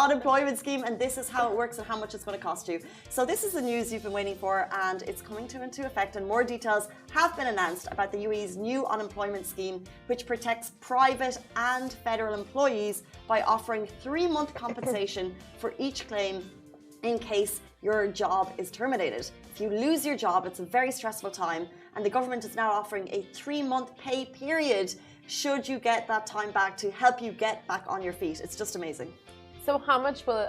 unemployment scheme, and this is how it works and how much it's going to cost you. So this is the news you've been waiting for, and it's coming into effect, and more details have been announced about the UAE's new unemployment scheme, which protects private and federal employees by offering 3-month compensation for each claim in case your job is terminated. If you lose your job, it's a very stressful time, and the government is now offering a 3-month pay period should you get that time back to help you get back on your feet. It's just amazing. So how much will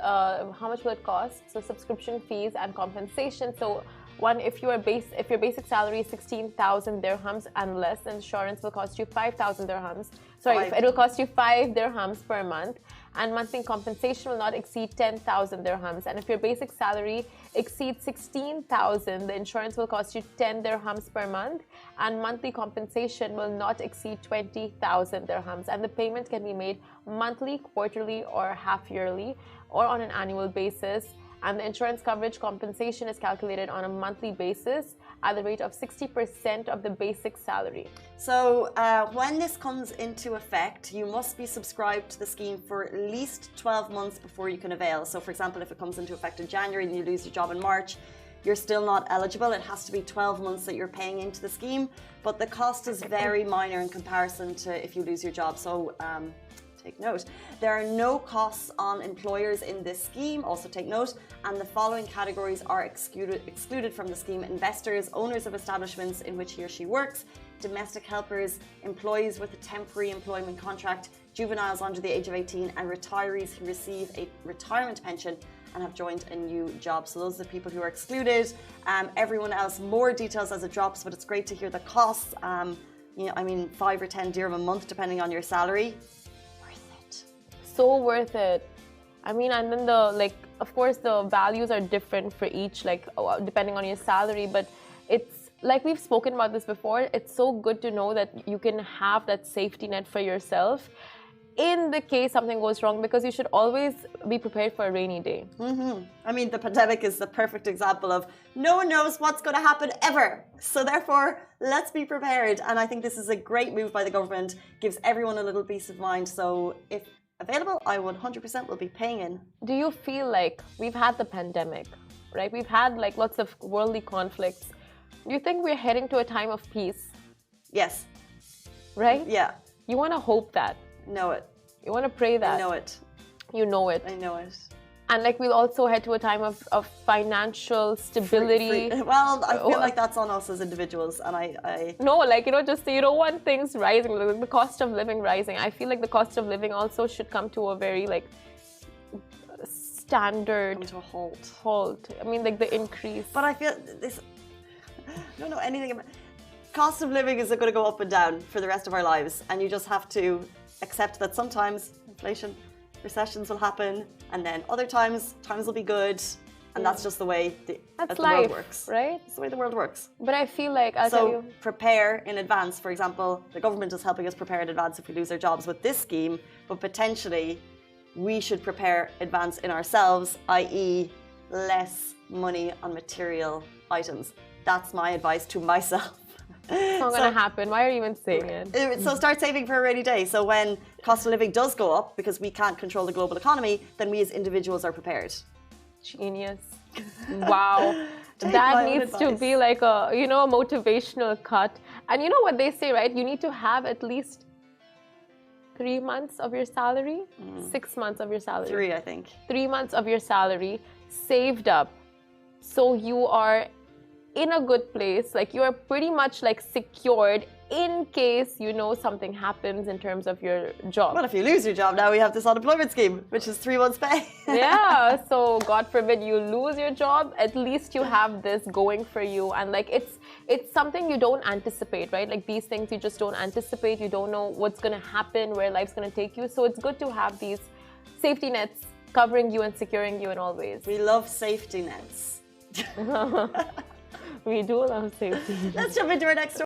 it cost? So subscription fees and compensation. So if your basic salary is 16,000 dirhams and less, insurance will cost you 5,000 dirhams. Sorry, it will cost you 5 dirhams per month, and monthly compensation will not exceed 10,000 dirhams. And if your basic salary exceeds 16,000, the insurance will cost you 10 dirhams per month, and monthly compensation will not exceed 20,000 dirhams. And the payment can be made monthly, quarterly, or half yearly, or on an annual basis. And the insurance coverage compensation is calculated on a monthly basis at the rate of 60% of the basic salary. So when this comes into effect, you must be subscribed to the scheme for at least 12 months before you can avail. So for example, if it comes into effect in January and you lose your job in March, you're still not eligible. It has to be 12 months that you're paying into the scheme, but the cost is very minor in comparison to if you lose your job. So take note. There are no costs on employers in this scheme, also take note, and the following categories are excluded from the scheme: investors, owners of establishments in which he or she works, domestic helpers, employees with a temporary employment contract, juveniles under the age of 18, and retirees who receive a retirement pension and have joined a new job. So those are the people who are excluded. Everyone else, more details as it drops, but it's great to hear the costs. You know, I mean, 5 or 10 dirham a month, depending on your salary. So worth it. I mean, and then of course the values are different for each, depending on your salary, but it's like we've spoken about this before. It's so good to know that you can have that safety net for yourself in the case something goes wrong, because you should always be prepared for a rainy day. I mean, the pandemic is the perfect example of no one knows what's going to happen ever. So therefore, let's be prepared. And I think this is a great move by the government, gives everyone a little peace of mind. So if available, I 100% will be paying in. Do you feel like we've had the pandemic, right? We've had lots of worldly conflicts. Do you think we're heading to a time of peace? Yes. Right? Yeah. You want to hope that. Know it. You want to pray that. I know it. You know it. I know it. And we'll also head to a time of financial stability. Well, I feel like that's on us as individuals, and I No, just you don't want things rising, the cost of living rising. I feel like the cost of living also should come to a very standard. Come to a halt. Halt. I mean, the increase. But I feel this. I don't know anything about. Cost of living is going to go up and down for the rest of our lives, and you just have to accept that sometimes inflation, recessions will happen, and then other times will be good, and that's just the way the world works, right? It's the way the world works. But I feel like I'll tell you, prepare in advance. For example, the government is helping us prepare in advance if we lose our jobs with this scheme, but potentially we should prepare advance in ourselves, i.e., less money on material items. That's my advice to myself. It's not going to happen. Why are you even saying it? So start saving for a rainy day. So when cost of living does go up, because we can't control the global economy, then we as individuals are prepared. Genius. Wow. That needs to be a motivational cut. And you know what they say, right? You need to have at least 3 months of your salary, 6 months of your salary. 3, I think. 3 months of your salary saved up. So you are in a good place, you are pretty much secured in case something happens in terms of your job. Well, if you lose your job now, we have this unemployment scheme, which is 3 months pay. Yeah, so God forbid you lose your job, at least you have this going for you. And it's something you don't anticipate, right? These things you just don't anticipate. You don't know what's going to happen, where life's going to take you. So it's good to have these safety nets covering you and securing you in all ways. We love safety nets. We do love safety. Let's jump into our next story.